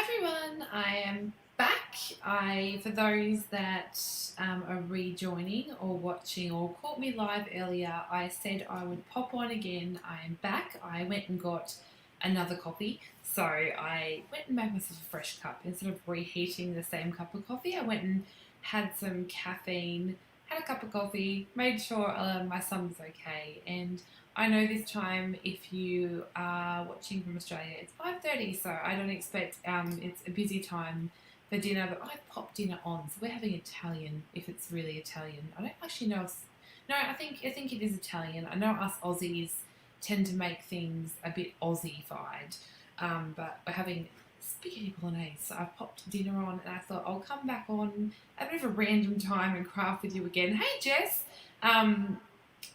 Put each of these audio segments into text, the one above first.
Everyone, I am back. For those that are rejoining or watching or caught me live earlier, I said I would pop on again. I am back. I went and got another coffee. So I went and made myself a fresh cup. Instead of reheating the same cup of coffee, I went and had some caffeine, had a cup of coffee, made sure my son was okay. And I know this time, if you are watching from Australia, it's 5:30, so I don't expect it's a busy time for dinner, but I've popped dinner on, so we're having Italian, if it's really Italian. I don't actually know if... No, I think it is Italian. I know us Aussies tend to make things a bit Aussie-fied, but we're having spaghetti bolognese, so I've popped dinner on, and I thought I'll come back on at a bit of a random time and craft with you again. Hey, Jess!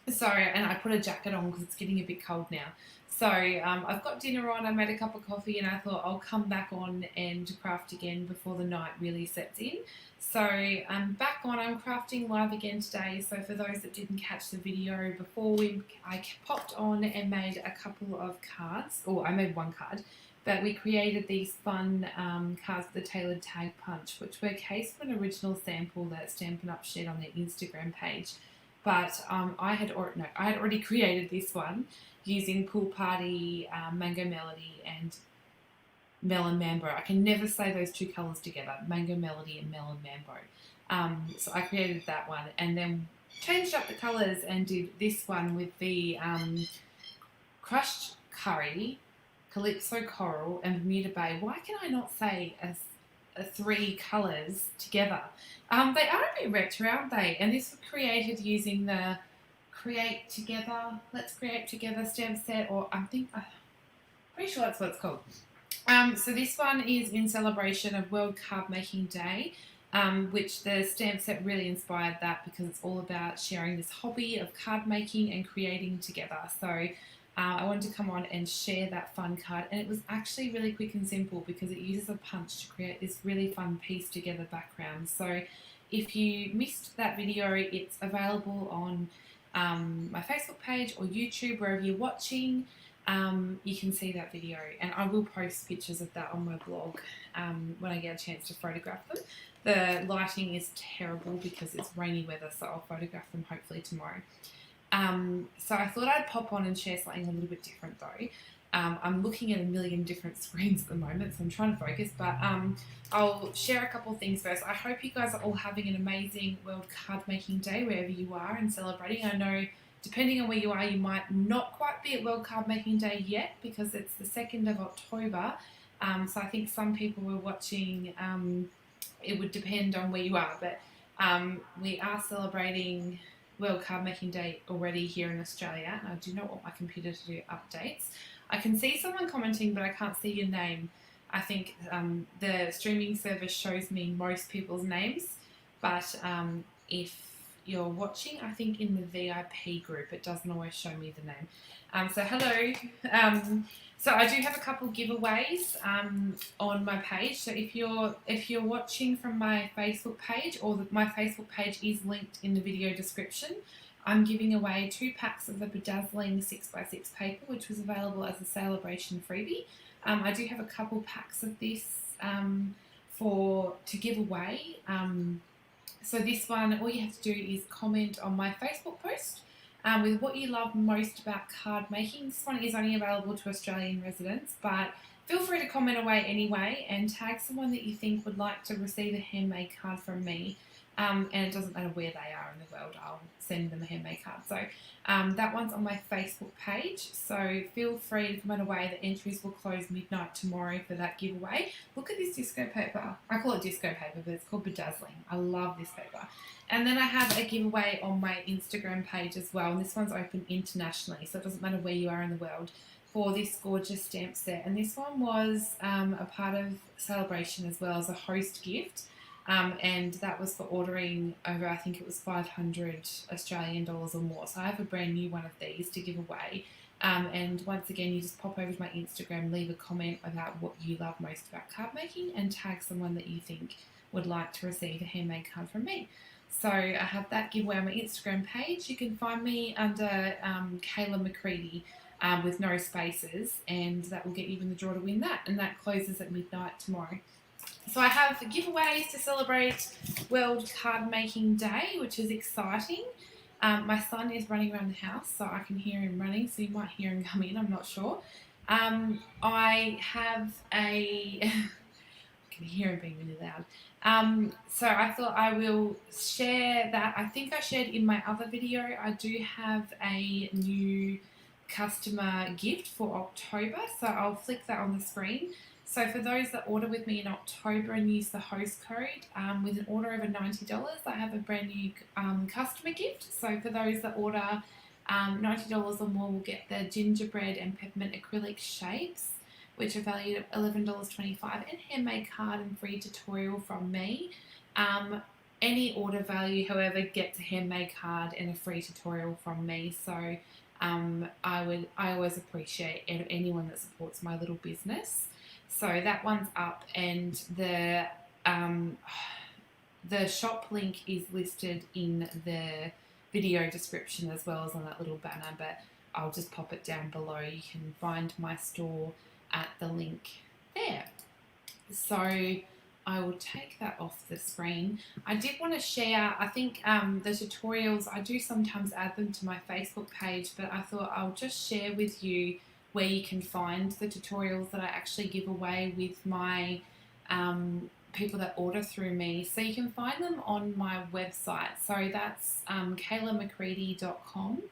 Sorry, and I put a jacket on because it's getting a bit cold now. So I've got dinner on, I made a cup of coffee, and I thought I'll come back on and craft again before the night really sets in. So I'm back on, I'm crafting live again today. So for those that didn't catch the video before, I popped on and made a couple of cards, or I made one card, but we created these fun cards with the tailored tag punch, which were cased from an original sample that Stampin' Up shared on their Instagram page. But I had already created this one using Pool Party, Mango Melody, and Melon Mambo. I can never say those two colours together, Mango Melody and Melon Mambo. So I created that one and then changed up the colours and did this one with the crushed curry, Calypso Coral, and Bermuda Bay. Why can I not say three colours together? They are a bit retro, aren't they? And this was created using the Let's Create Together stamp set, or I'm pretty sure that's what it's called. So this one is in celebration of World Cardmaking Day, which the stamp set really inspired that because it's all about sharing this hobby of card making and creating together. So I wanted to come on and share that fun card, and it was actually really quick and simple because it uses a punch to create this really fun piece together background. So if you missed that video, it's available on my Facebook page or YouTube, wherever you're watching. You can see that video, and I will post pictures of that on my blog when I get a chance to photograph them. The lighting is terrible because it's rainy weather, so I'll photograph them hopefully tomorrow. So I thought I'd pop on and share something a little bit different though. I'm looking at a million different screens at the moment, so I'm trying to focus, but I'll share a couple of things first. I hope you guys are all having an amazing World Card Making Day wherever you are and celebrating. I know depending on where you are, you might not quite be at World Card Making Day yet because it's the 2nd of October. So I think some people were watching, it would depend on where you are, but we are celebrating World Card Making Day already here in Australia, and I do not want my computer to do updates. I can see someone commenting, but I can't see your name. I think the streaming service shows me most people's names, but if you're watching, I think in the VIP group, it doesn't always show me the name. So hello. So I do have a couple giveaways on my page. So if you're watching from my Facebook page, or my Facebook page is linked in the video description, I'm giving away 2 packs of the bedazzling 6x6 paper, which was available as a celebration freebie. I do have a couple packs of this to give away. So this one, all you have to do is comment on my Facebook post with what you love most about card making. This one is only available to Australian residents, but feel free to comment away anyway and tag someone that you think would like to receive a handmade card from me. And it doesn't matter where they are in the world, I'll send them a handmade card. So that one's on my Facebook page, so feel free to comment away. The entries will close midnight tomorrow for that giveaway. Look at this disco paper. I call it disco paper, but it's called bedazzling. I love this paper. And then I have a giveaway on my Instagram page as well, and this one's open internationally, so it doesn't matter where you are in the world, for this gorgeous stamp set. And this one was a part of celebration as well as a host gift. And that was for ordering over, I think it was 500 Australian dollars or more. So I have a brand new one of these to give away. And once again, you just pop over to my Instagram, leave a comment about what you love most about card making, and tag someone that you think would like to receive a handmade card from me. So I have that giveaway on my Instagram page. You can find me under Kayla McCready with no spaces, and that will get you in the draw to win that, and that closes at midnight tomorrow. So I have giveaways to celebrate World Card Making Day, which is exciting. My son is running around the house, so I can hear him running, so you might hear him come in, I'm not sure. I have a... I can hear him being really loud. So I thought I will share that. I think I shared in my other video, I do have a new customer gift for October, so I'll flick that on the screen. So for those that order with me in October and use the host code, with an order over $90, I have a brand new customer gift. So for those that order $90 or more, will get the gingerbread and peppermint acrylic shapes, which are valued at $11.25, and handmade card and free tutorial from me. Any order value, however, gets a handmade card and a free tutorial from me. So I always appreciate anyone that supports my little business. So that one's up, and the shop link is listed in the video description as well as on that little banner, but I'll just pop it down below. You can find my store at the link there. So I will take that off the screen. I did want to share, I think the tutorials, I do sometimes add them to my Facebook page, but I thought I'll just share with you where you can find the tutorials that I actually give away with my people that order through me. So you can find them on my website. So that's kaylamccready.com.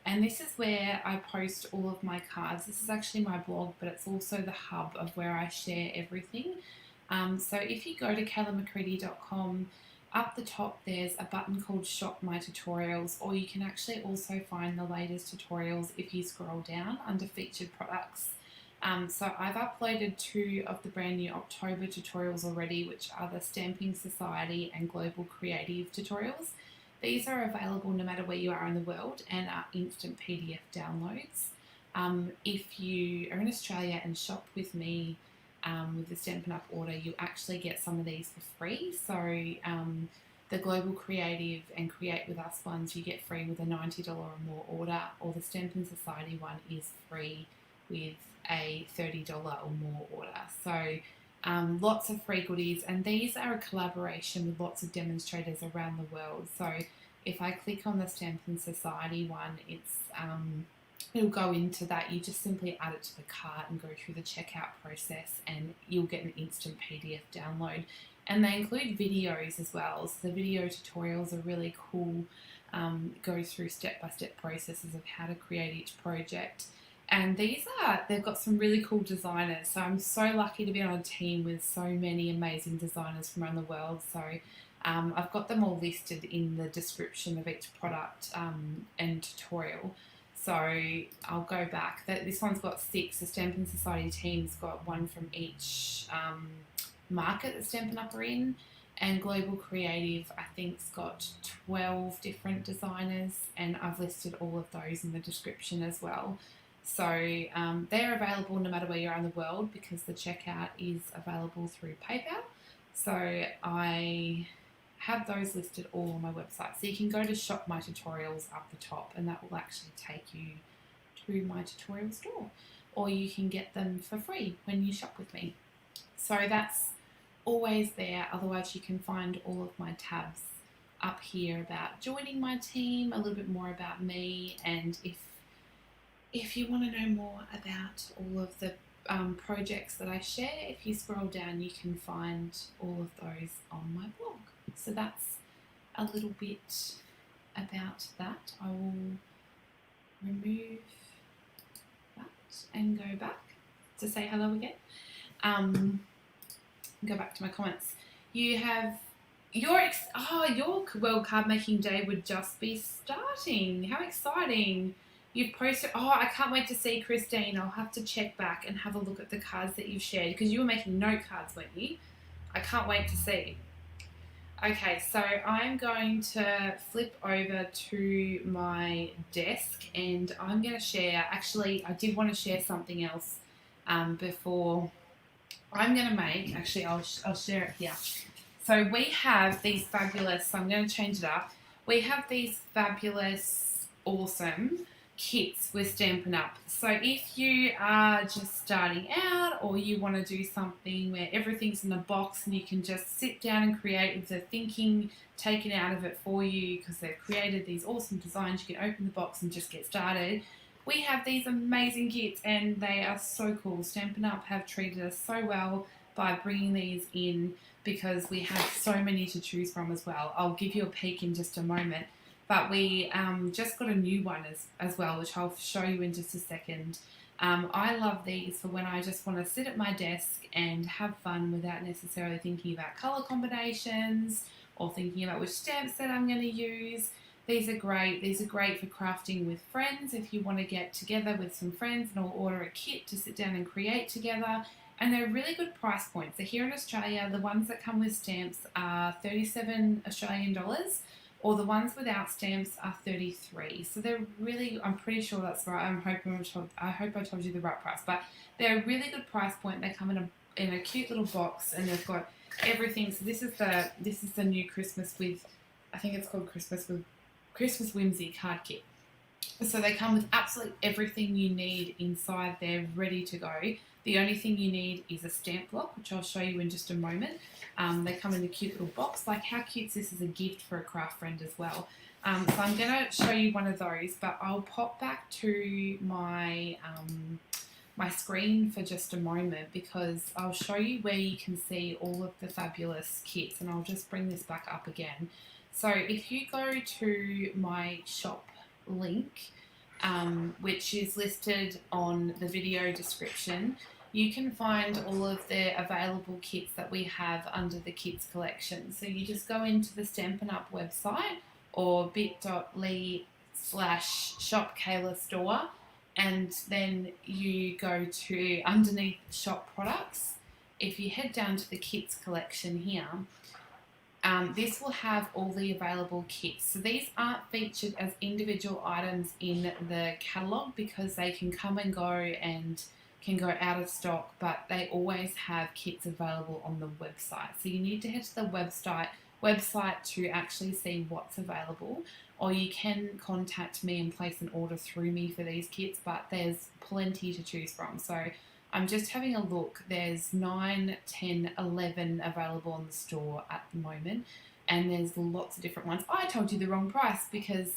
And this is where I post all of my cards. This is actually my blog, but it's also the hub of where I share everything. So if you go to kaylamccready.com, up the top there's a button called Shop My Tutorials, or you can actually also find the latest tutorials if you scroll down under Featured Products. So I've uploaded 2 of the brand new October tutorials already, which are the Stamping Society and Global Creative tutorials. These are available no matter where you are in the world and are instant PDF downloads. If you are in Australia and shop with me with the Stampin' Up order, you actually get some of these for free. So the Global Creative and Create With Us ones you get free with a $90 or more order, or the Stampin' Society one is free with a $30 or more order. So lots of free goodies, and these are a collaboration with lots of demonstrators around the world. So if I click on the Stampin' Society one, it'll go into that. You just simply add it to the cart and go through the checkout process, and you'll get an instant PDF download. And they include videos as well. So the video tutorials are really cool. Go through step-by-step processes of how to create each project. And they've got some really cool designers. So I'm so lucky to be on a team with so many amazing designers from around the world. So I've got them all listed in the description of each product and tutorial. So I'll go back. This one's got 6. The Stampin' Society team's got 1 from each market that Stampin' Up are in. And Global Creative, I think, has got 12 different designers, and I've listed all of those in the description as well. So they're available no matter where you are in the world, because the checkout is available through PayPal. So I have those listed all on my website. So you can go to Shop My Tutorials up the top, and that will actually take you to my tutorial store. Or you can get them for free when you shop with me. So that's always there. Otherwise you can find all of my tabs up here about joining my team, a little bit more about me, and if you want to know more about all of the projects that I share, if you scroll down you can find all of those on my blog. So that's a little bit about that. I will remove that and go back to say hello again. Go back to my comments. You have your World Card Making Day would just be starting. How exciting! You've posted. Oh, I can't wait to see, Christine. I'll have to check back and have a look at the cards that you've shared, because you were making note cards, weren't you? I can't wait to see. Okay, so I'm going to flip over to my desk, and I'm going to share. Actually, I did want to share something else before. I'm going to make. Actually, I'll share it here. So we have these fabulous. So I'm going to change it up. We have these fabulous, awesome kits with Stampin' Up. So if you are just starting out, or you want to do something where everything's in a box and you can just sit down and create with the thinking taken out of it for you because they've created these awesome designs, you can open the box and just get started. We have these amazing kits and they are so cool. Stampin' Up have treated us so well by bringing these in because we have so many to choose from as well. I'll give you a peek in just a moment. But we just got a new one as well, which I'll show you in just a second. I love these for when I just want to sit at my desk and have fun without necessarily thinking about colour combinations or thinking about which stamp set I'm going to use. These are great. These are great for crafting with friends if you want to get together with some friends and all order a kit to sit down and create together. And they're really good price points. So here in Australia, the ones that come with stamps are 37 Australian dollars. Or the ones without stamps are 33. So they're really, I'm pretty sure that's right. I hope I told you the right price. But they're a really good price point. They come in a cute little box, and they've got everything. So this is the new Christmas with, I think it's called Christmas Whimsy card kit. So they come with absolutely everything you need inside there, ready to go. The only thing you need is a stamp block, which I'll show you in just a moment. They come in a cute little box. Like, how cute is this as a gift for a craft friend as well? So I'm going to show you one of those, but I'll pop back to my my screen for just a moment because I'll show you where you can see all of the fabulous kits, and I'll just bring this back up again. So if you go to my shop link, which is listed on the video description, you can find all of the available kits that we have under the kits collection. So you just go into the Stampin' Up website or bit.ly/shop Kayla store, and then you go to underneath shop products. If you head down to the kits collection here, this will have all the available kits. So these aren't featured as individual items in the catalogue because they can come and go and can go out of stock, but they always have kits available on the website. So you need to head to the website to actually see what's available, or you can contact me and place an order through me for these kits, but there's plenty to choose from. So I'm just having a look. There's 9, 10, 11 available on the store at the moment, and there's lots of different ones. I told you the wrong price because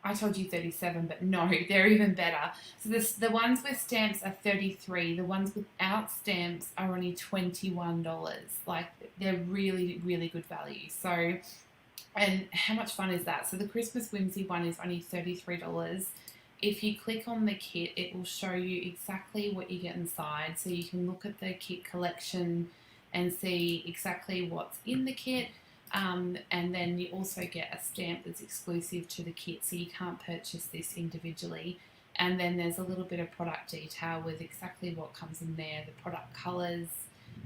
I told you 37, but no, they're even better. So the ones with stamps are 33. The ones without stamps are only $21. Like, they're really, really good value. So, and how much fun is that? So the Christmas Whimsy one is only $33. If you click on the kit, it will show you exactly what you get inside. So you can look at the kit collection and see exactly what's in the kit. And then you also get a stamp that's exclusive to the kit, so you can't purchase this individually. And then there's a little bit of product detail with exactly what comes in there, the product colours,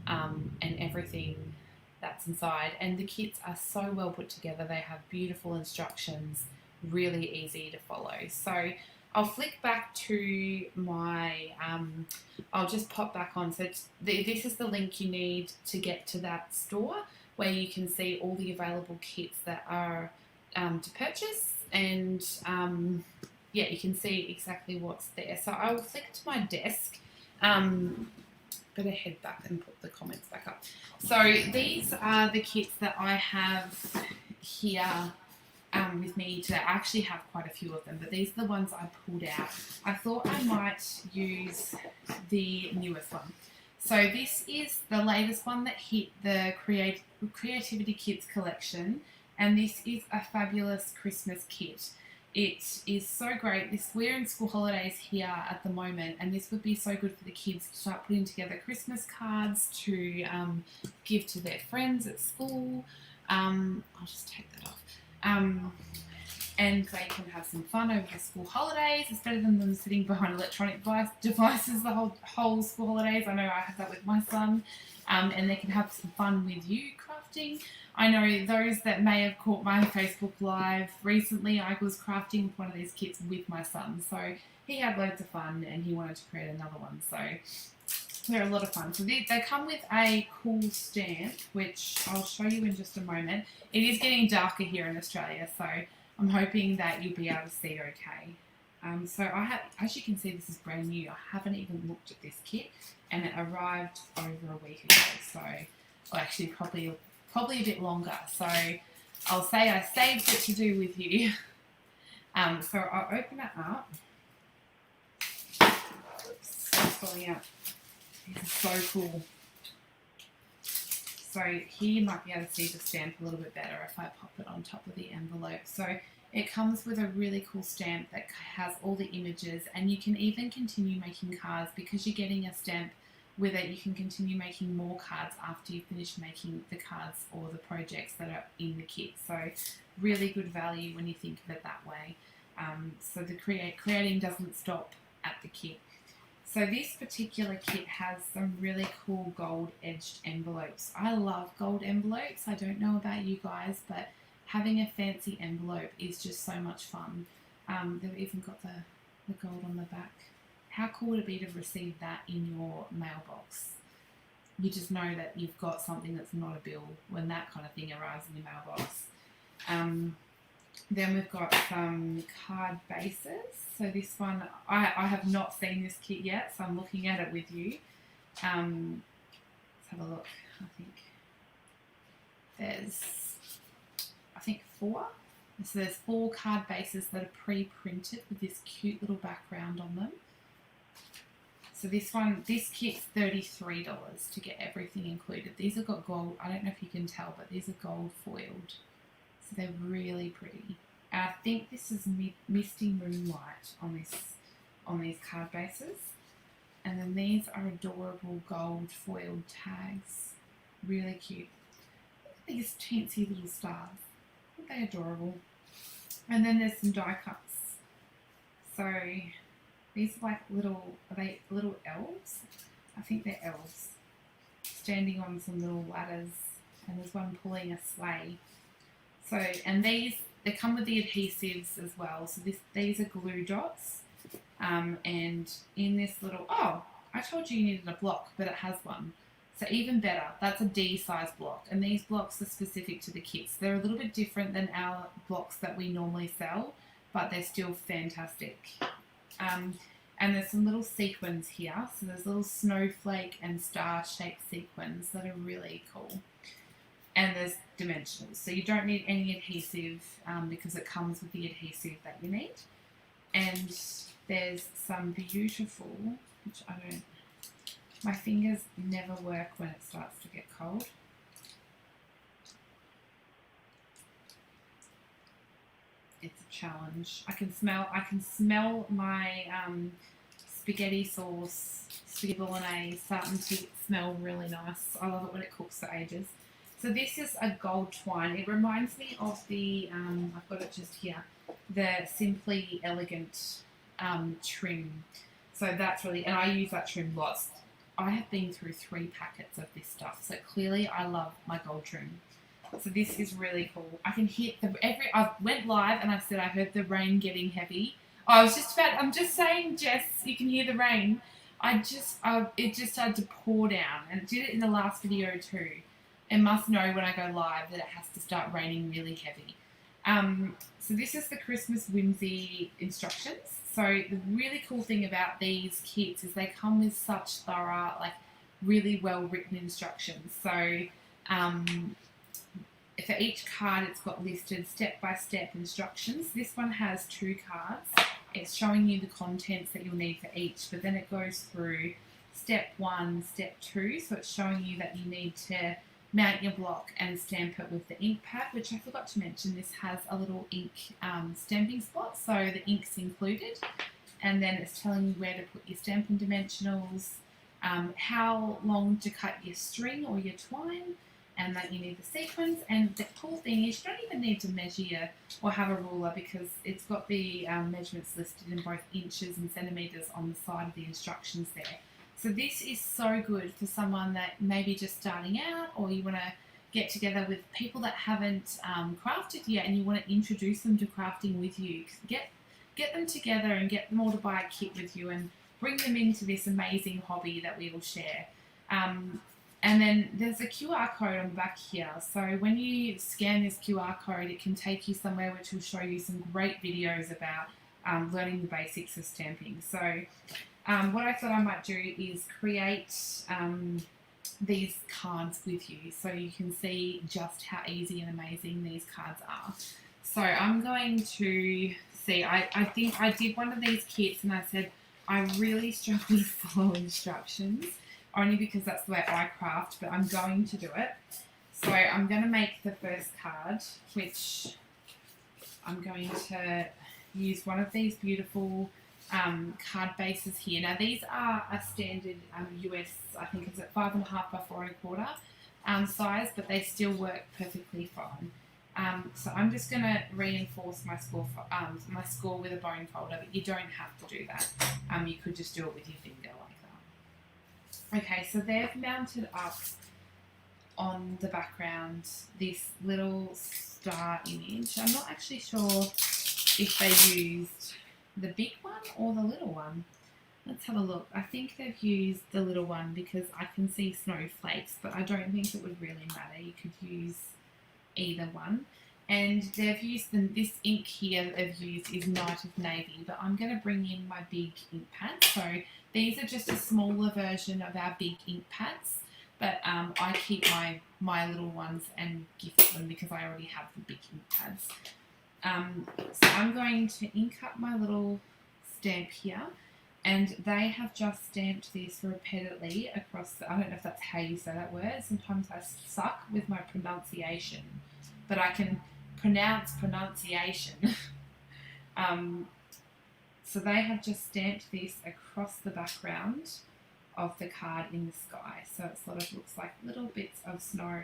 and everything that's inside. And the kits are so well put together. They have beautiful instructions, really easy to follow. So I'll flick back to my, I'll just pop back on. So this is the link you need to get to that store, where you can see all the available kits that are to purchase, and yeah, you can see exactly what's there. So I will flick to my desk. Better head back and put the comments back up. So these are the kits that I have here with me today. I actually have quite a few of them, but these are the ones I pulled out. I thought I might use the newest one. So this is the latest one that hit the Creativity Kits collection, and this is a fabulous Christmas kit. It is so great. We're in school holidays here at the moment, and this would be so good for the kids to start putting together Christmas cards to give to their friends at school. I'll just take that off. And they can have some fun over the school holidays. It's better than them sitting behind electronic devices the whole school holidays. I know I have that with my son. And they can have some fun with you crafting. I know those that may have caught my Facebook Live recently, I was crafting one of these kits with my son. So he had loads of fun and he wanted to create another one. So they're a lot of fun. So they come with a cool stamp, which I'll show you in just a moment. It is getting darker here in Australia, so I'm hoping that you'll be able to see okay. So I have, as you can see, this is brand new. I haven't even looked at this kit, and it arrived over a week ago. So, or actually probably a bit longer. So I'll say I saved it to do with you. So I'll open it up. Oops, it's falling out. This is so cool. So here you might be able to see the stamp a little bit better if I pop it on top of the envelope. So it comes with a really cool stamp that has all the images, and you can even continue making cards because you're getting a stamp with it. You can continue making more cards after you finish making the cards or the projects that are in the kit. So really good value when you think of it that way. So the creating doesn't stop at the kit. So this particular kit has some really cool gold edged envelopes. I love gold envelopes. I don't know about you guys, but having a fancy envelope is just so much fun. They've even got the gold on the back. How cool would it be to receive that in your mailbox? You just know that you've got something that's not a bill when that kind of thing arrives in your mailbox. Then we've got some card bases. So this one, I have not seen this kit yet, so I'm looking at it with you. Let's have a look. I think there's 4. So there's 4 card bases that are pre-printed with this cute little background on them. So this kit's $33 to get everything included. These have got gold. I don't know if you can tell, but these are gold foiled. So they're really pretty. I think this is Misty Moonlight on these card bases. And then these are adorable gold foiled tags. Really cute. Look at these teensy little stars. Aren't they adorable? And then there's some die cuts. So these are like are they little elves? I think they're elves. Standing on some little ladders. And there's one pulling a sleigh. So, and they come with the adhesives as well. So these are glue dots. And in this little, I told you needed a block, but it has one. So even better, that's a D size block. And these blocks are specific to the kits. They're a little bit different than our blocks that we normally sell, but they're still fantastic. And there's some little sequins here. So there's little snowflake and star-shaped sequins that are really cool. And there's dimensionals. So you don't need any adhesive because it comes with the adhesive that you need. And there's some beautiful, which my fingers never work when it starts to get cold. It's a challenge. I can smell my spaghetti sauce, spaghetti bolognese starting to smell really nice. I love it when it cooks for ages. So this is a gold twine. It reminds me of the, I've got it just here, the Simply Elegant trim. So that's really, and I use that trim lots. I have been through 3 packets of this stuff. So clearly I love my gold trim. So this is really cool. I can hear I went live and I said I heard the rain getting heavy. I'm just saying, Jess, you can hear the rain. It just started to pour down, and it did it in the last video too. It must know when I go live that it has to start raining really heavy. So this is the Christmas Whimsy instructions. So the really cool thing about these kits is they come with such thorough, like really well written instructions. So for each card it's got listed step-by-step instructions. This one has 2 cards. It's showing you the contents that you'll need for each, but then it goes through step 1, step 2. So it's showing you that you need to mount your block and stamp it with the ink pad, which I forgot to mention. This has a little ink stamping spot, so the ink's included. And then it's telling you where to put your stamping dimensionals, how long to cut your string or your twine, and that you need the sequins. And the cool thing is you don't even need to measure or have a ruler because it's got the measurements listed in both inches and centimetres on the side of the instructions there. So this is so good for someone that may be just starting out, or you want to get together with people that haven't crafted yet and you want to introduce them to crafting with you. Get them together and get them all to buy a kit with you and bring them into this amazing hobby that we all share. And then there's a QR code on the back here. So when you scan this QR code, it can take you somewhere which will show you some great videos about learning the basics of stamping. So what I thought I might do is create these cards with you so you can see just how easy and amazing these cards are. So I'm going to see, I think I did one of these kits and I said I really struggle to follow instructions, only because that's the way I craft, but I'm going to do it. So I'm going to make the first card, which I'm going to use one of these beautiful card bases here. Now these are a standard US, I think it's at 5.5 by 4.25 size, but they still work perfectly fine. So I'm just going to reinforce my score with a bone folder, but you don't have to do that. You could just do it with your finger like that. Okay, so they've mounted up on the background this little star image. I'm not actually sure if they used the big one or the little one. Let's have a look. I think they've used the little one because I can see snowflakes, but I don't think it would really matter. You could use either one. And they've used this ink here that they've used is Night of Navy, but I'm going to bring in my big ink pads. So these are just a smaller version of our big ink pads, but I keep my little ones and gift them because I already have the big ink pads. So I'm going to ink up my little stamp here, and they have just stamped this repeatedly across I don't know if that's how you say that word. Sometimes I suck with my pronunciation, but I can pronounce pronunciation. So they have just stamped this across the background of the card in the sky. So it sort of looks like little bits of snow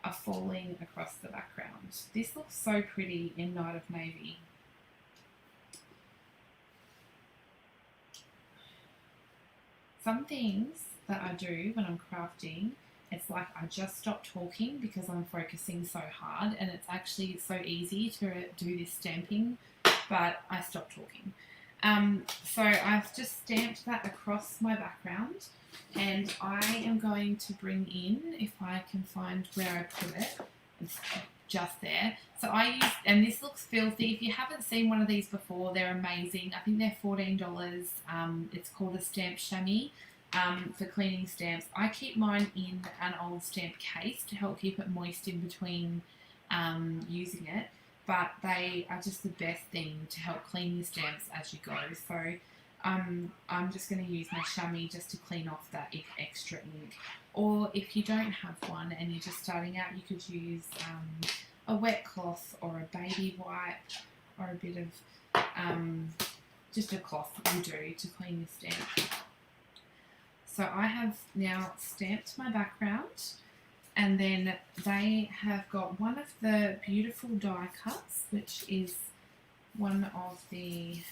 are falling across the background. This looks so pretty in Night of Navy. Some things that I do when I'm crafting, it's like I just stop talking because I'm focusing so hard, and it's actually so easy to do this stamping, but I stop talking. So I've just stamped that across my background, and I am going to bring in, if I can find where I put it, it's just there. So I use, and this looks filthy. If you haven't seen one of these before, they're amazing. I think they're $14. It's called a stamp chamois for cleaning stamps. I keep mine in an old stamp case to help keep it moist in between using it. But they are just the best thing to help clean your stamps as you go. So I'm just going to use my chamois just to clean off that extra ink. Or if you don't have one and you're just starting out, you could use a wet cloth or a baby wipe or a bit of just a cloth will do to clean your stamp. So I have now stamped my background, and then they have got one of the beautiful die cuts, which is one of the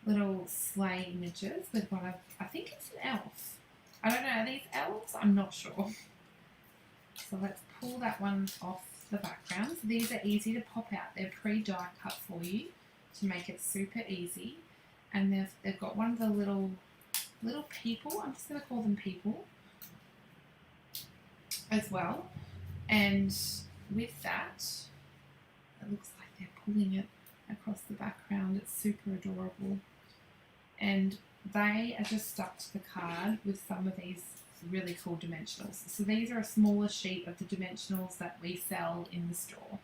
little sleigh images with one of, I think it's an elf. I don't know, are these elves? I'm not sure. So let's pull that one off the background. So these are easy to pop out. They're pre-die cut for you to make it super easy. And they've got one of the little people, I'm just going to call them people, as well. And with that, it looks like they're pulling it across the background. It's super adorable. And they are just stuck to the card with some of these really cool dimensionals. So these are a smaller sheet of the dimensionals that we sell in the store.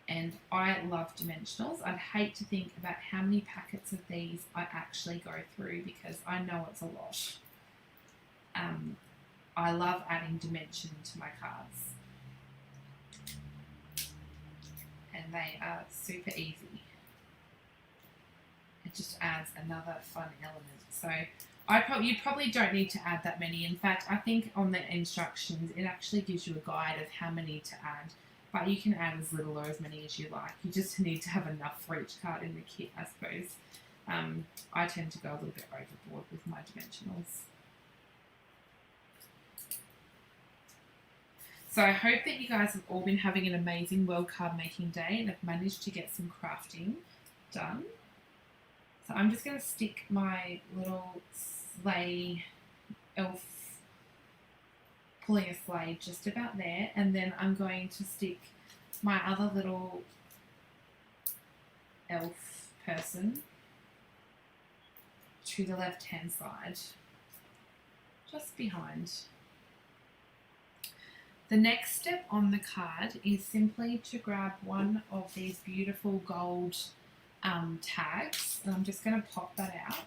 And I love dimensionals. I'd hate to think about how many packets of these I actually go through because I know it's a lot. I love adding dimension to my cards. And they are super easy. It just adds another fun element. So you probably don't need to add that many. In fact, I think on the instructions, it actually gives you a guide of how many to add. But you can add as little or as many as you like. You just need to have enough for each card in the kit, I suppose. I tend to go a little bit overboard with my dimensionals. So I hope that you guys have all been having an amazing World Card Making Day and have managed to get some crafting done. So I'm just going to stick my little sleigh elf pulling a sleigh just about there, and then I'm going to stick my other little elf person to the left-hand side, just behind. The next step on the card is simply to grab one of these beautiful gold tags, and I'm just going to pop that out.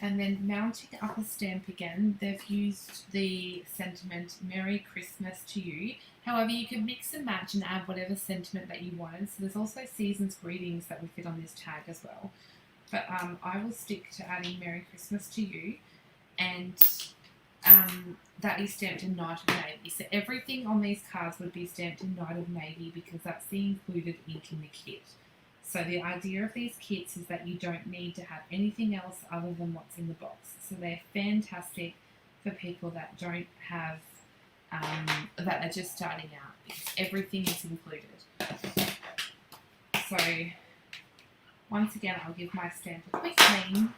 And then mounting up a stamp again, they've used the sentiment Merry Christmas to you. However, you can mix and match and add whatever sentiment that you wanted. So there's also season's greetings that would fit on this tag as well. But I will stick to adding Merry Christmas to you. And that is stamped in Knight of Navy. So everything on these cards would be stamped in Knight of Navy because that's the included ink in the kit. So the idea of these kits is that you don't need to have anything else other than what's in the box. So they're fantastic for people that don't have, that are just starting out, because everything is included. So once again, I'll give my stamp a quick clean.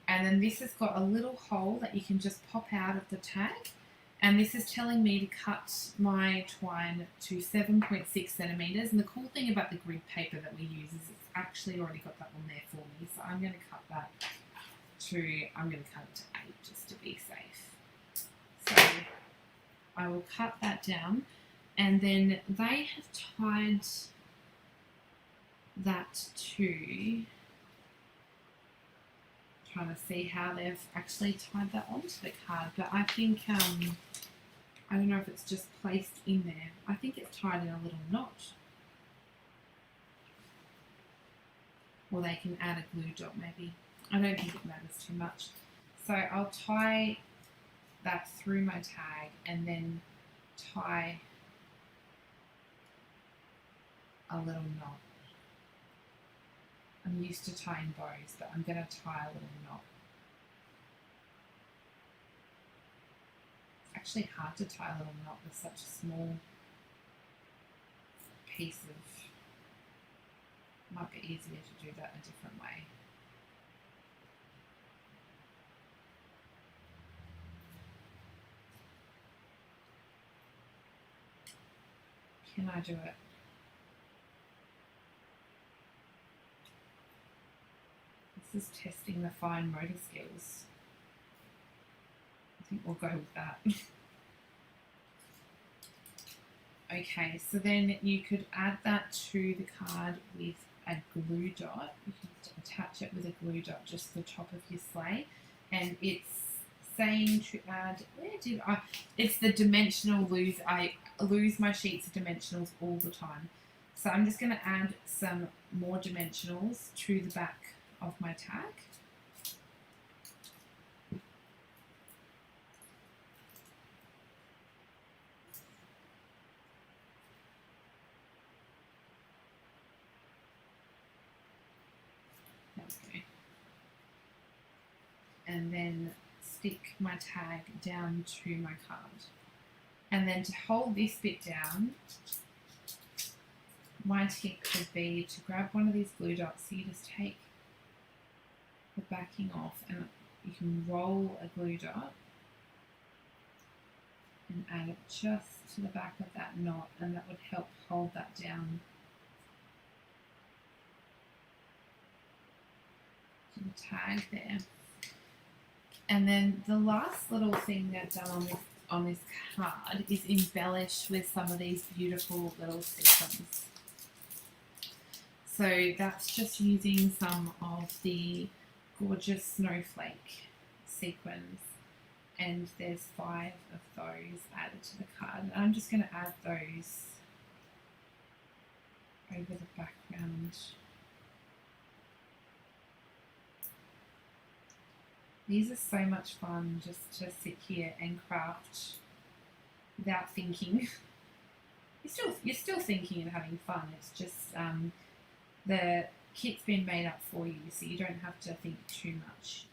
And then this has got a little hole that you can just pop out of the tag. And this is telling me to cut my twine to 7.6 centimetres. And the cool thing about the grid paper that we use is it's actually already got that one there for me. So I'm going to cut that to, I'm going to cut it to 8 just to be safe. So I will cut that down. And then they have tied that to, trying to see how they've actually tied that onto the card, but I think I don't know if it's just placed in there. I think it's tied in a little knot, or they can add a glue dot maybe. I don't think it matters too much. So I'll tie that through my tag and then tie a little knot. I'm used to tying bows, but I'm going to tie a little knot. It's actually hard to tie a little knot with such a small piece of, might be easier to do that a different way. Can I do it? This is testing the fine motor skills. I think we'll go with that. Okay, so then you could add that to the card with a glue dot. You can attach it with a glue dot just to the top of your sleigh. And it's saying to add, where did I? It's the dimensional lose. I lose my sheets of dimensionals all the time. So I'm just going to add some more dimensionals to the back of my tag. Okay. And then stick my tag down to my card. And then to hold this bit down, my tip could be to grab one of these glue dots. So you just take the backing off and you can roll a glue dot and add it just to the back of that knot, and that would help hold that down to the tag there. And then the last little thing that's done on this card is embellish with some of these beautiful little sequins. So that's just using some of the gorgeous snowflake sequins, and there's 5 of those added to the card. And I'm just going to add those over the background. These are so much fun just to sit here and craft without thinking. You're still thinking and having fun. It's just the kit's been made up for you, so you don't have to think too much.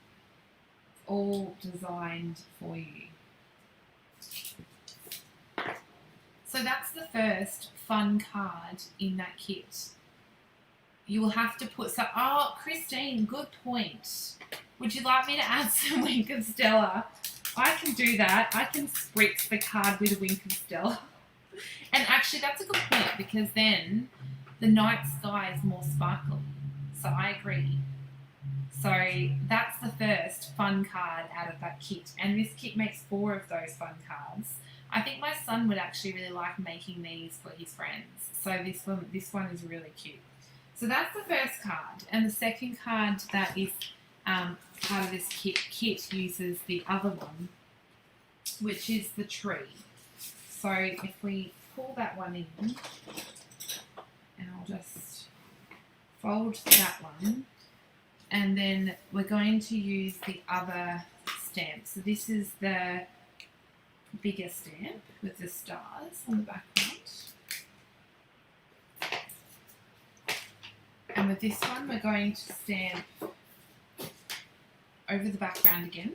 It's all designed for you. So that's the first fun card in that kit. You will have to put some, oh, Christine, good point. Would you like me to add some Wink of Stella? I can do that. I can spritz the card with a Wink of Stella. And actually, that's a good point, because then the night sky is more sparkly. So I agree. So that's the first fun card out of that kit. And this kit makes 4 of those fun cards. I think my son would actually really like making these for his friends. So this one is really cute. So that's the first card. And the second card that is part of this kit uses the other one, which is the tree. So if we pull that one in, and I'll just fold that one, and then we're going to use the other stamp. So this is the bigger stamp with the stars on the background. And with this one, we're going to stamp over the background again.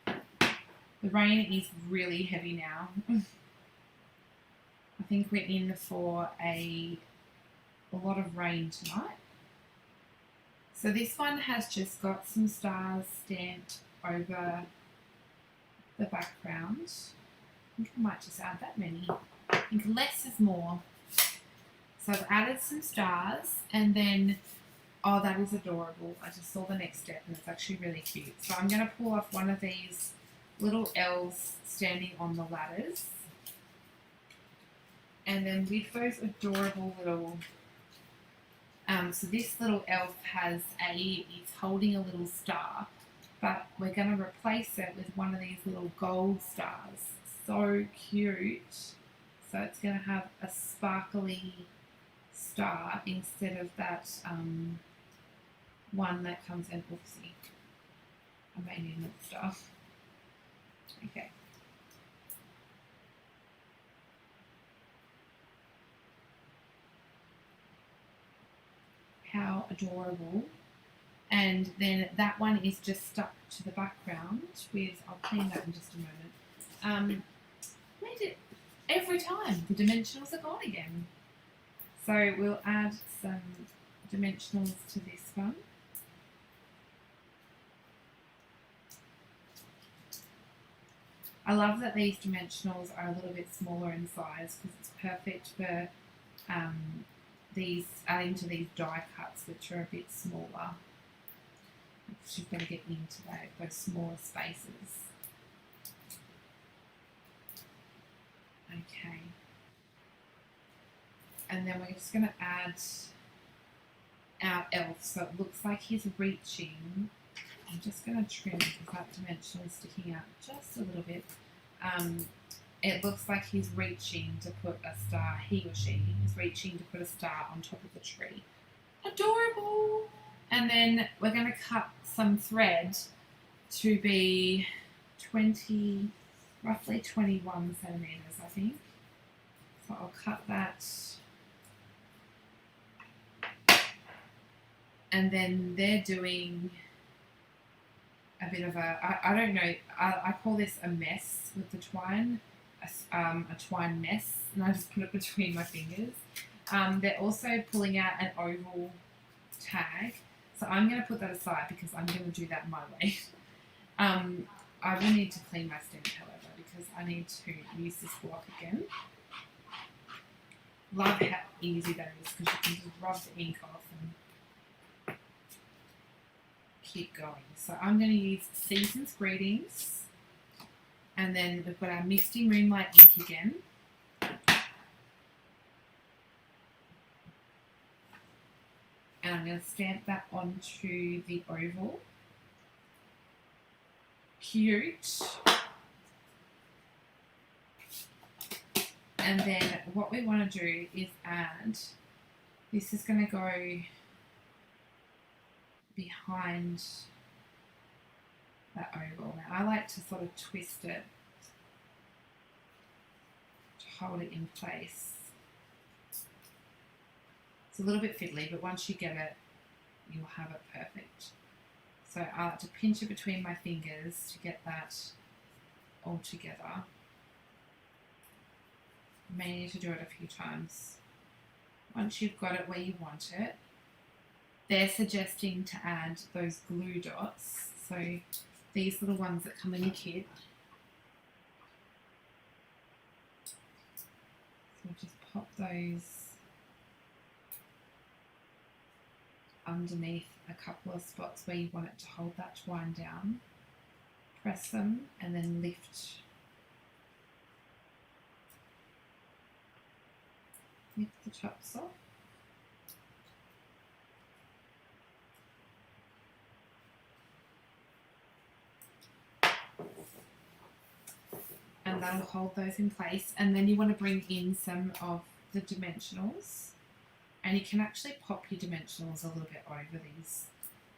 The rain is really heavy now. I think we're in for a lot of rain tonight. So this one has just got some stars stamped over the background. I think I might just add that many. I think less is more. So I've added some stars, and then, oh, that is adorable. I just saw the next step and it's actually really cute. So I'm going to pull off one of these little elves standing on the ladders. And then with those adorable little, so this little elf is holding a little star, but we're going to replace it with one of these little gold stars. So cute. So it's going to have a sparkly star instead of that one that comes in. Oopsie. I may need another star. Okay. How adorable. And then that one is just stuck to the background with, I'll clean that in just a moment. Made it every time. The dimensionals are gone again. So we'll add some dimensionals to this one. I love that these dimensionals are a little bit smaller in size because it's perfect for adding to these die cuts, which are a bit smaller. You've got to get into those smaller spaces. Okay. And then we're just going to add our elf. So it looks like he's reaching. I'm just going to trim because that dimensional is sticking out just a little bit. It looks like he's reaching to put a star, he or she is reaching to put a star on top of the tree. Adorable! And then we're going to cut some thread to be roughly 21 centimetres, I think. So I'll cut that. And then they're doing a bit of I don't know, I call this a mess with the twine, a twine mess, and I just put it between my fingers. They're also pulling out an oval tag, so I'm going to put that aside because I'm going to do that my way. I will need to clean my stamp, however, because I need to use this block again. Love how easy that is because you can just rub the ink off and keep going. So I'm going to use Season's Greetings, and then we've got our Misty Moonlight ink again. And I'm going to stamp that onto the oval. Cute. And then what we want to do is add, this is going to go behind that oval. Now I like to sort of twist it to hold it in place. It's a little bit fiddly, but once you get it, you'll have it perfect. So I like to pinch it between my fingers to get that all together. You may need to do it a few times. Once you've got it where you want it, they're suggesting to add those glue dots. So these little ones that come in the kit. So just pop those underneath a couple of spots where you want it to hold that twine down. Press them and then lift the tops off. And that'll hold those in place. And then you want to bring in some of the dimensionals. And you can actually pop your dimensionals a little bit over these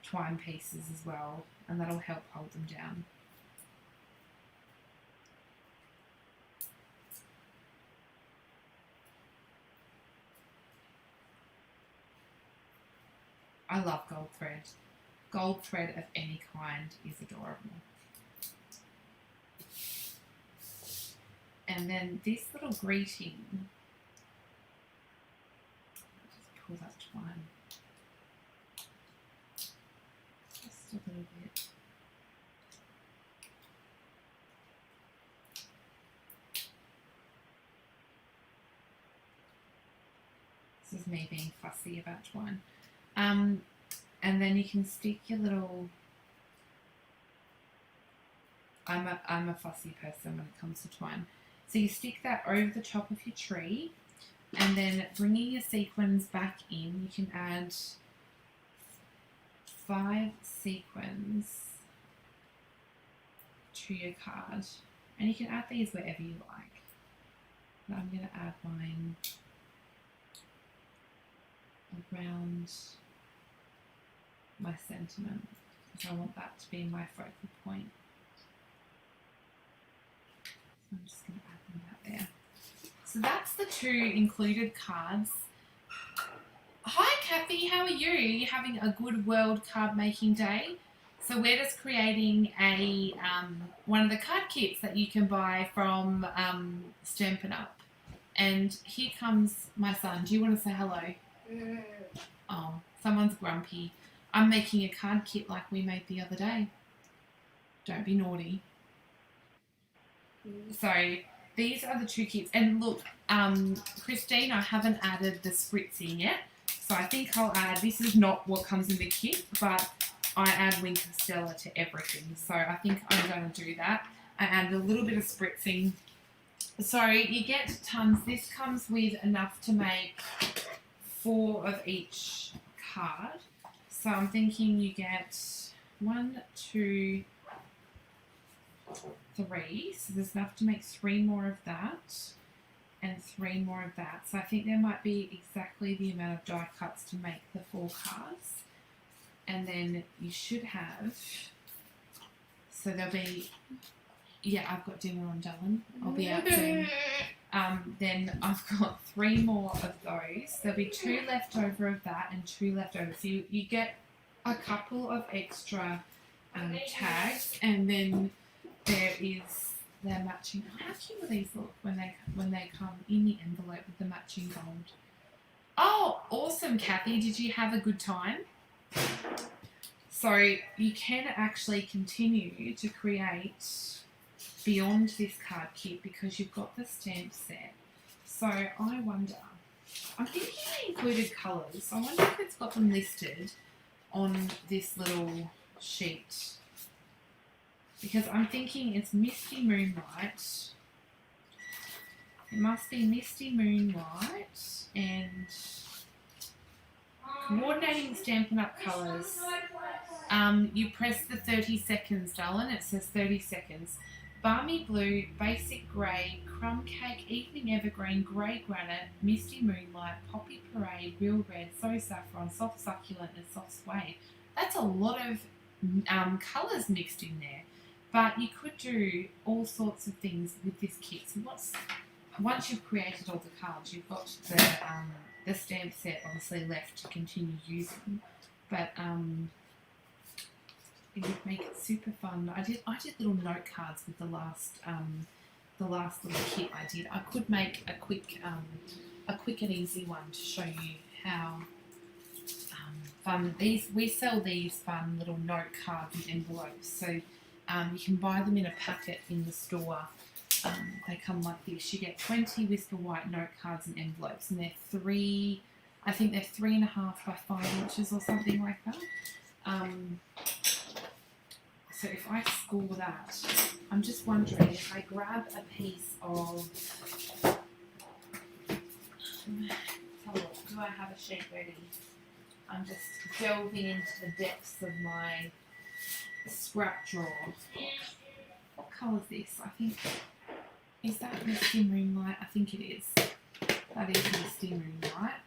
twine pieces as well. And that'll help hold them down. I love gold thread. Gold thread of any kind is adorable. And then this little greeting, just pull that twine just a little bit. This is me being fussy about twine. And then you can stick your little, I'm a fussy person when it comes to twine. So you stick that over the top of your tree, and then bringing your sequins back in, you can add 5 sequins to your card. And you can add these wherever you like. But I'm going to add mine around my sentiment, because I want that to be my focal point. So I'm just going to add them out there. So that's the 2 included cards. Hi Kathy, how are you? Are you having a good World Card Making Day? So we're just creating a one of the card kits that you can buy from Stampin' Up. And here comes my son. Do you want to say hello? Oh, someone's grumpy. I'm making a card kit like we made the other day. Don't be naughty. So these are the 2 kits. And look, Christine, I haven't added the spritzing yet. So I think I'll add, this is not what comes in the kit, but I add Wink of Stella to everything. So I think I'm going to do that. I added a little bit of spritzing. So you get tons. This comes with enough to make 4 of each card. So I'm thinking you get 1, 2, 3. So there's enough to make 3 more of that and 3 more of that. So I think there might be exactly the amount of die cuts to make the 4 cards. And then you should have, so there'll be, yeah, I've got dinner on, Dylan. I'll be out soon. Then I've got 3 more of those. There'll be 2 left over of that and 2 left over. So you get a couple of extra tags, and then there is their matching. How cute will these look when they come in the envelope with the matching gold? Oh, awesome, Kathy. Did you have a good time? So you can actually continue to create beyond this card kit because you've got the stamp set. So I wonder, I'm thinking they included colours. I wonder if it's got them listed on this little sheet. Because I'm thinking it's Misty Moonlight. It must be Misty Moonlight and coordinating Stampin' Up colours. You press the 30 seconds, darling. It says 30 seconds. Balmy Blue, Basic Grey, Crumb Cake, Evening Evergreen, Grey Granite, Misty Moonlight, Poppy Parade, Real Red, So Saffron, Soft Succulent and Soft Suede. That's a lot of colours mixed in there. But you could do all sorts of things with this kit. So once you've created all the cards, you've got the stamp set obviously left to continue using. But it would make it super fun. I did little note cards with the last little kit I did. I could make a quick and easy one to show you how fun these. We sell these fun little note cards and envelopes. So you can buy them in a packet in the store. They come like this. You get 20 Whisper White note cards and envelopes, and they're I think they're 3.5 by 5 inches or something like that. So if I score that, I'm just wondering if I grab a piece of, do I have a sheet ready? I'm just delving into the depths of my scrap drawer. What colour is this? I think, is that misty moonlight? I think it is. That is misty moonlight.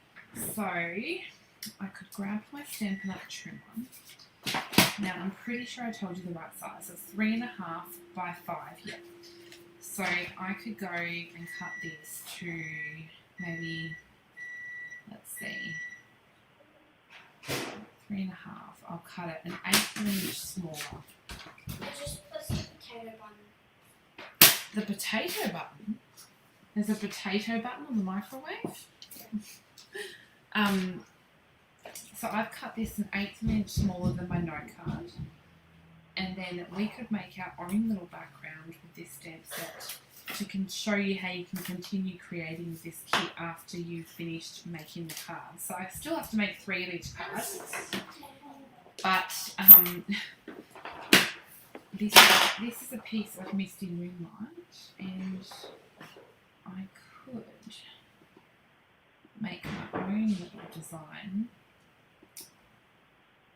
So I could grab my Stampin' Up! Trim one. Now I'm pretty sure I told you the right size. So it's 3.5 by 5. Yep. So I could go and cut this to maybe, let's see, 3.5. I'll cut it an 1/8 of an inch smaller. Just press the potato button. The potato button? There's a potato button on the microwave? So I've cut this an 1/8 of an inch smaller than my note card. And then we could make our own little background with this stamp set to show you how you can continue creating with this kit after you've finished making the card. So I still have to make 3 of each card. But this is a piece of Misty Moonlight, and I could make my own little design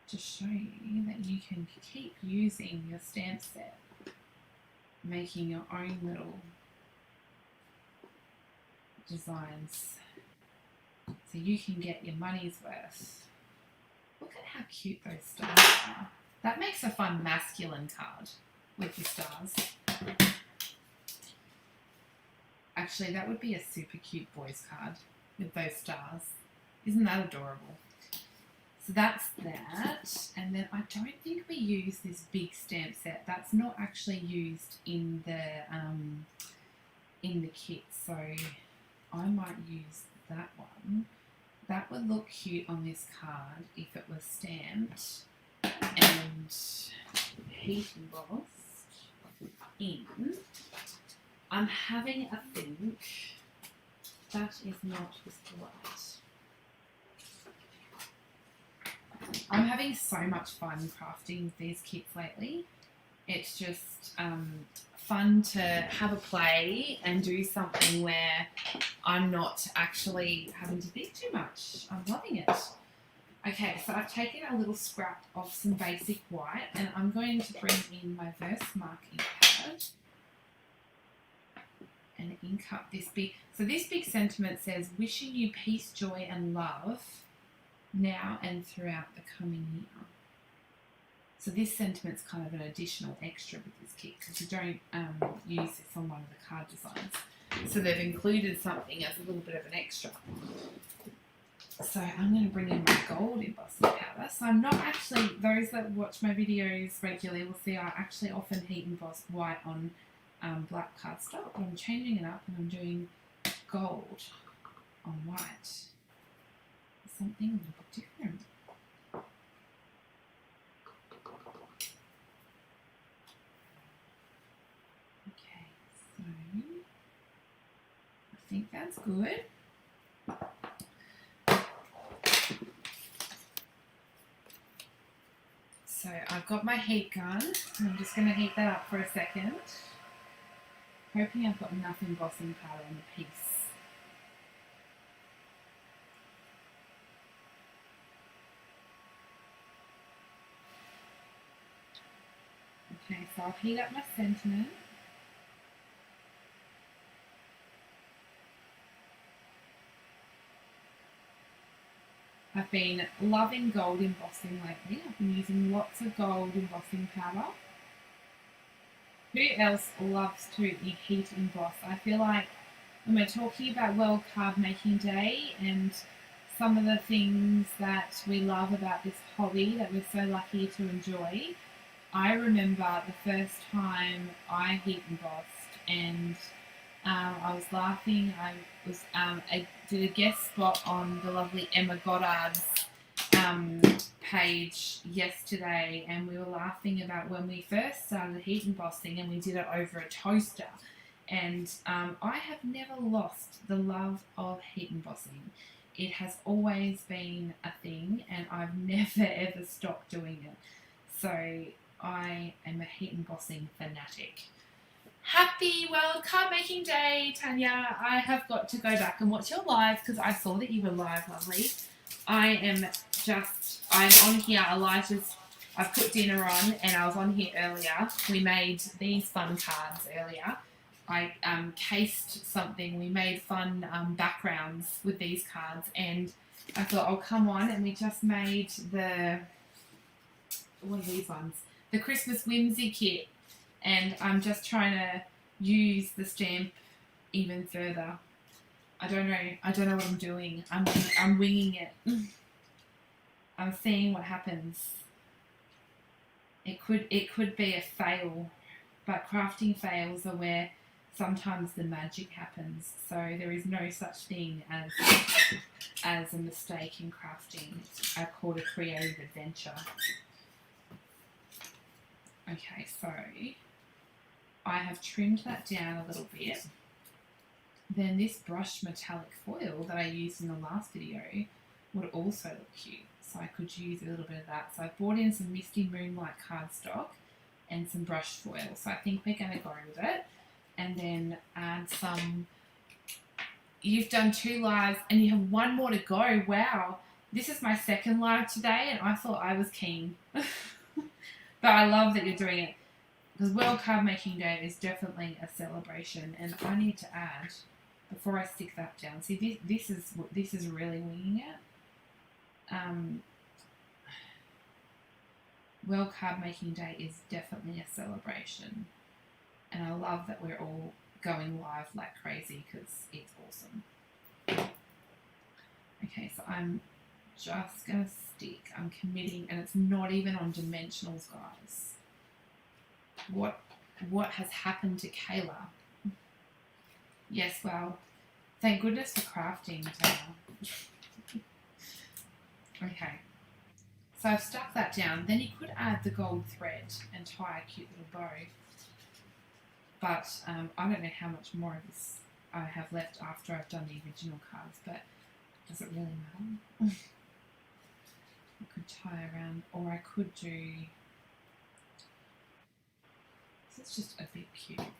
to show you that you can keep using your stamp set, making your own little designs so you can get your money's worth. Look at how cute those stars are. That makes a fun masculine card with the stars. Actually, that would be a super cute boys card with those stars. Isn't that adorable? So that's that. And then I don't think we use this big stamp set. That's not actually used in the kit. So I might use that one. That would look cute on this card if it was stamped and heat embossed in. I'm having a think. That is not right. I'm having so much fun crafting these kits lately. It's just fun to have a play and do something where I'm not actually having to think too much. I'm loving it. Okay, so I've taken a little scrap of some basic white and I'm going to bring in my Versamark ink pad and ink up this big. So this big sentiment says, wishing you peace, joy and love now and throughout the coming year. So this sentiment's kind of an additional extra with this kit because you don't use this on one of the card designs. So they've included something as a little bit of an extra. So I'm going to bring in my gold embossing powder. So I'm not actually, those that watch my videos regularly will see I actually often heat emboss white on black cardstock, but I'm changing it up and I'm doing gold on white. Something a little bit different. Okay, so I think that's good. So I've got my heat gun, and I'm just going to heat that up for a second. Hoping I've got enough embossing powder on the piece. Okay, so I'll heat up my sentiment. I've been loving gold embossing lately. I've been using lots of gold embossing powder. Who else loves to heat emboss? I feel like when we're talking about World Card Making Day and some of the things that we love about this hobby that we're so lucky to enjoy, I remember the first time I heat embossed and I was laughing. I did a guest spot on the lovely Emma Goddard's page yesterday, and we were laughing about when we first started heat embossing and we did it over a toaster. And I have never lost the love of heat embossing. it has always been a thing, and I've never ever stopped doing it. So I am a heat embossing fanatic. Happy World Card Making Day, Tanya. I have got to go back and watch your live because I saw that you were live, lovely. I'm on here. I've put dinner on and I was on here earlier. We made these fun cards earlier. I cased something. We made fun backgrounds with these cards, and I thought, oh, come on. And we just made what are these ones? The Christmas Whimsy kit. And I'm just trying to use the stamp even further. I don't know what I'm doing. I'm winging it. I'm seeing what happens. It could be a fail, but crafting fails are where sometimes the magic happens. So there is no such thing as a mistake in crafting. I call it a creative adventure. Okay, so I have trimmed that down a little bit. Then this brushed metallic foil that I used in the last video would also look cute. So I could use a little bit of that. So I've brought in some Misty Moonlight cardstock and some brushed foil. So I think we're going to go with it. And then add some... You've done 2 lives and you have 1 more to go. Wow. This is my 2nd live today and I thought I was keen. But I love that you're doing it. Because World Card Making Day is definitely a celebration, and I need to add before I stick that down. See, this is really winging it. World Card Making Day is definitely a celebration, and I love that we're all going live like crazy because it's awesome. Okay, so I'm just gonna stick. I'm committing, and it's not even on dimensionals, guys. What has happened to Kayla? Yes, well, thank goodness for crafting, Taylor. Okay, so I've stuck that down. Then you could add the gold thread and tie a cute little bow. But I don't know how much more of this I have left after I've done the original cards, but does it really matter? I could tie around, or I could do... It's just a bit cute.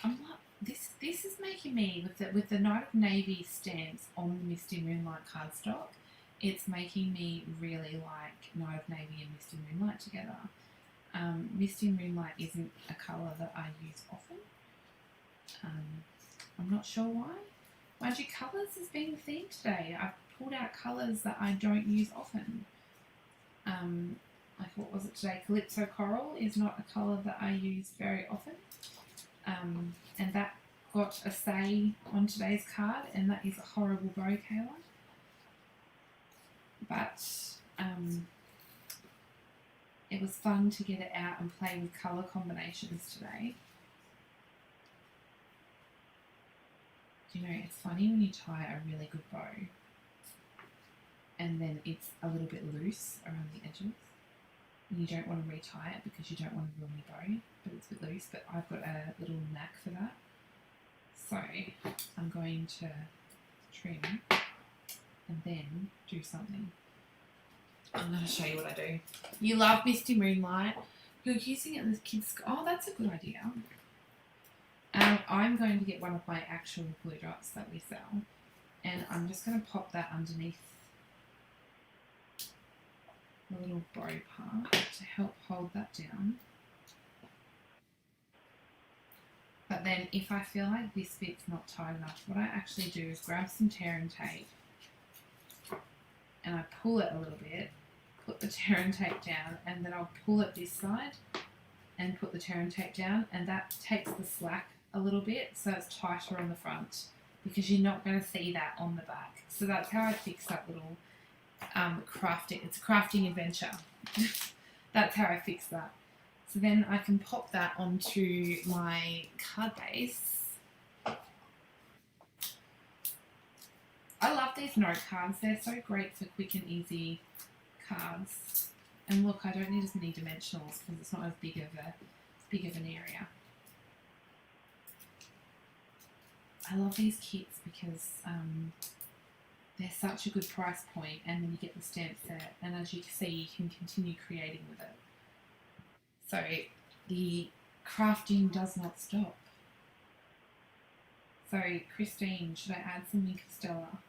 I'm like, this is making me with the Night of Navy stamps on the Misty Moonlight cardstock. It's making me really like Night of Navy and Misty Moonlight together. Misty Moonlight isn't a colour that I use often. I'm not sure why. Mind you, colours has been the theme today. I've pulled out colours that I don't use often. Like, what was it today? Calypso Coral is not a colour that I use very often. And that got a say on today's card, and that is a horrible bow, Kayla. But it was fun to get it out and play with colour combinations today. You know, it's funny when you tie a really good bow and then it's a little bit loose around the edges. And you don't want to retie it because you don't want to ruin your bow, but it's a bit loose. But I've got a little knack for that. So I'm going to trim and then do something. I'm going to show you what I do. You love Misty Moonlight. You're using it in the kids' school. Oh, that's a good idea. I'm going to get one of my actual glue dots that we sell, and I'm just going to pop that underneath the little bow part to help hold that down. But then if I feel like this bit's not tight enough, what I actually do is grab some tear and tape and I pull it a little bit, put the tear and tape down, and then I'll pull it this side and put the tear and tape down, and that takes the slack a little bit so it's tighter on the front, because you're not going to see that on the back. So that's how I fix that little crafting. It's a crafting adventure. That's how I fix that. So then I can pop that onto my card base. I love these note cards. They're so great for quick and easy cards. And look, I don't need as many dimensionals because it's not as big of an area. I love these kits because they're such a good price point, and then you get the stamp set, and as you can see, you can continue creating with it. So the crafting does not stop. So Christine, should I add some Wink of Stella?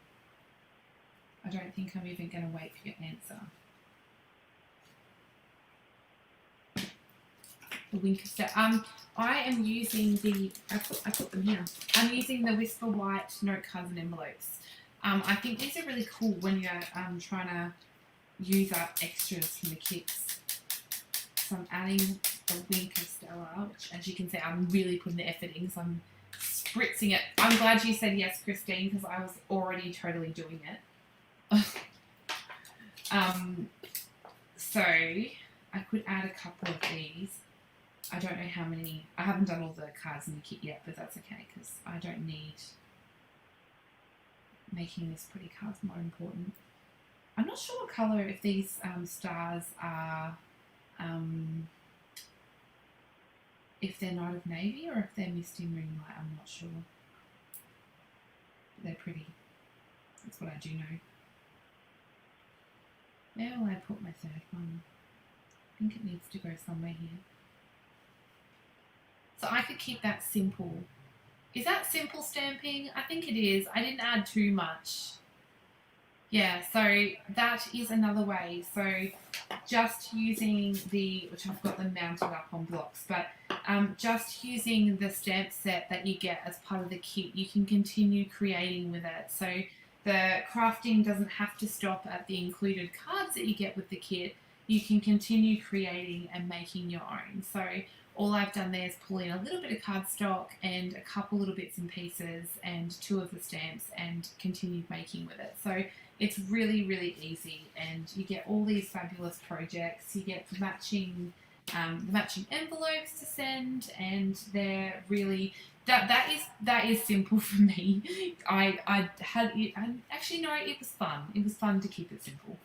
I don't think I'm even going to wait for your answer. The Wink of Stella. I am using the, I put them here. I'm using the Whisper White note cards and envelopes. I think these are really cool when you're trying to use up extras from the kits. So I'm adding the Wink of Stella, which, as you can see, I'm really putting the effort in, so I'm spritzing it. I'm glad you said yes, Christine, because I was already totally doing it. So I could add a couple of these. I don't know how many. I haven't done all the cards in the kit yet, but that's okay, because I don't need... Making this pretty cards more important. I'm not sure what colour, if these stars are, if they're Night of Navy or if they're Misty Moonlight, I'm not sure. But they're pretty. That's what I do know. Where will I put my third one? I think it needs to go somewhere here. So I could keep that simple. Is that simple stamping? I think it is. I didn't add too much. Yeah, so that is another way. So just using the, which I've got them mounted up on blocks, but just using the stamp set that you get as part of the kit, you can continue creating with it. So the crafting doesn't have to stop at the included cards that you get with the kit. You can continue creating and making your own. So all I've done there is pull in a little bit of cardstock and a couple little bits and pieces and 2 of the stamps and continued making with it. So it's really, really easy, and you get all these fabulous projects. You get the matching envelopes to send, and they're really... That is simple for me. I had it, actually no, it was fun. It was fun to keep it simple.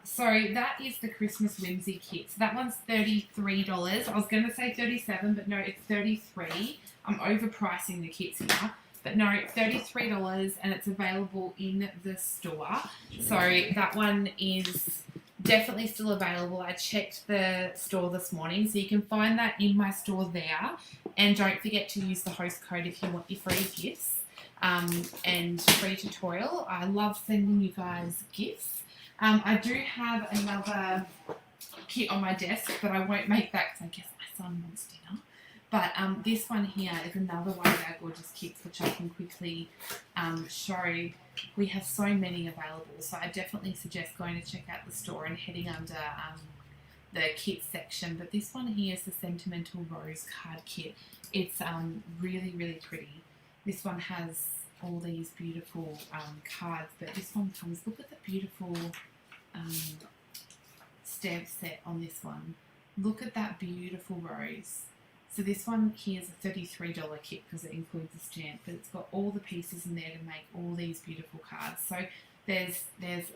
So that is the Christmas Whimsy kit. So that one's $33. I was going to say $37, but no, it's $33. I'm overpricing the kits here. But no, $33, and it's available in the store. So that one is definitely still available. I checked the store this morning, so you can find that in my store there. And don't forget to use the host code if you want your free gifts and free tutorial. I love sending you guys gifts. I do have another kit on my desk, but I won't make that because I guess my son wants dinner. But this one here is another one of our gorgeous kits, which I can quickly show. We have so many available, so I definitely suggest going to check out the store and heading under the kit section. But this one here is the Sentimental Rose card kit. It's really, really pretty. This one has all these beautiful cards, but this one comes, look at the beautiful stamp set on this one. Look at that beautiful rose. So this one here is a $33 kit because it includes the stamp, but it's got all the pieces in there to make all these beautiful cards. So there's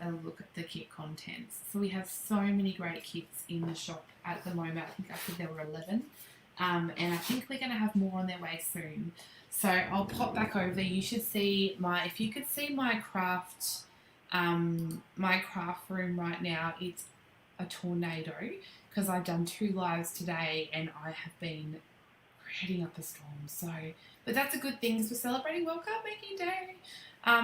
a look at the kit contents. So we have so many great kits in the shop at the moment. I think there were 11. And I think we're going to have more on their way soon. So I'll pop back over. You should see my, if you could see my craft room right now, it's a tornado because I've done 2 lives today and I have been creating up a storm. So, but that's a good thing because we're celebrating World Cardmaking Day.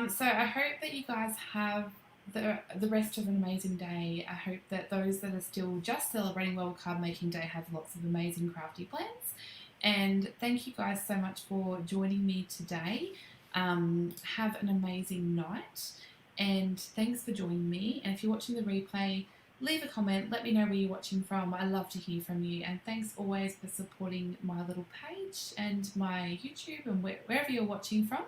So I hope that you guys have the rest of an amazing day. I hope that those that are still just celebrating World Cardmaking Day have lots of amazing crafty plans. And thank you guys so much for joining me today. Have an amazing night. And thanks for joining me. And if you're watching the replay, leave a comment. Let me know where you're watching from. I love to hear from you. And thanks always for supporting my little page and my YouTube and wherever you're watching from.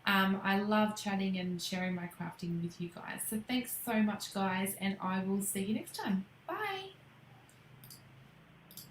I love chatting and sharing my crafting with you guys. So thanks so much, guys, and I will see you next time. Bye.